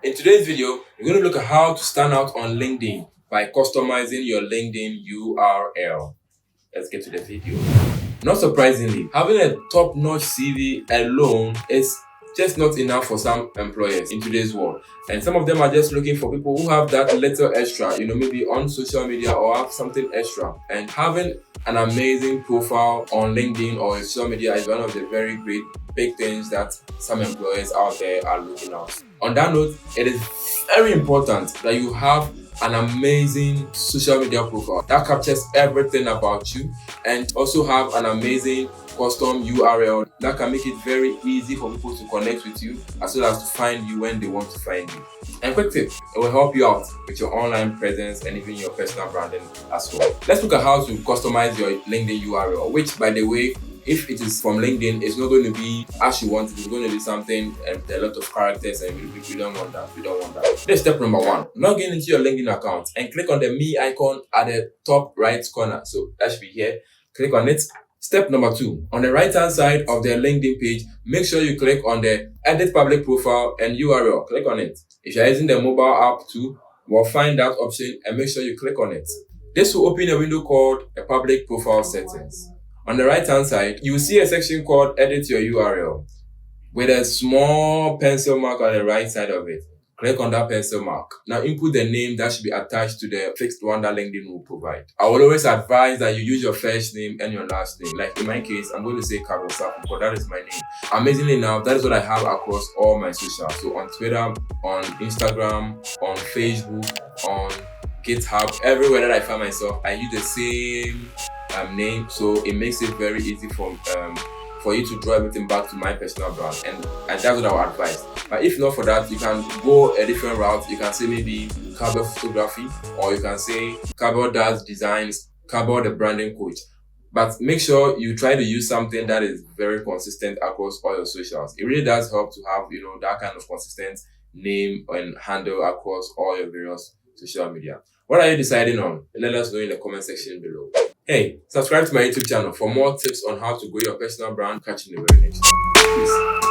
In today's video, we're going to look at how to stand out on LinkedIn by customizing your LinkedIn URL. Let's get to the video. Not surprisingly, having a top-notch CV alone is just not enough for some employers in today's world. And some of them are just looking for people who have that little extra, maybe on social media or have something extra. And having an amazing profile on LinkedIn or social media is one of the very great big things that some employers out there are looking at. On that note, it is very important that you have an amazing social media profile that captures everything about you, and also have an amazing custom URL that can make it very easy for people to connect with you as well as to find you when they want to find you. And quick tip, it will help you out with your online presence and even your personal branding as well. Let's look at how to customize your LinkedIn URL, which, by the way, if it is from LinkedIn, it's not going to be as you want it. It's going to be something a lot of characters, and we don't want that. We don't want that. That's step number one. Log in into your LinkedIn account and click on the me icon at the top right corner. So that should be here. Click on it. Step number two, on the right hand side of the LinkedIn page, make sure you click on the edit public profile and URL. Click on it. If you're using the mobile app too, we'll find that option and make sure you click on it. This will open a window called a public profile settings. On the right hand side, you will see a section called edit your URL with a small pencil mark on the right side of it. Click on that pencil mark. Now input the name that should be attached to the fixed one that LinkedIn will provide. I will always advise that you use your first name and your last name. Like in my case, I'm going to say Carbell Sarfo because that is my name. Amazingly enough, that is what I have across all my socials. So on Twitter, on Instagram, on Facebook, on GitHub, everywhere that I find myself, I use the same name, so it makes it very easy for you to draw everything back to my personal brand, and that's what I would advise. But if not for that, you can go a different route. You can say maybe Carbell Photography, or you can say Carbell Does Designs, Carbell the Branding Coach. But make sure you try to use something that is very consistent across all your socials. It really does help to have that kind of consistent name and handle across all your various social media. What are you deciding on? Let us know in the comment section below. Hey, subscribe to my YouTube channel for more tips on how to grow your personal brand. Catch you in the very next one. Peace.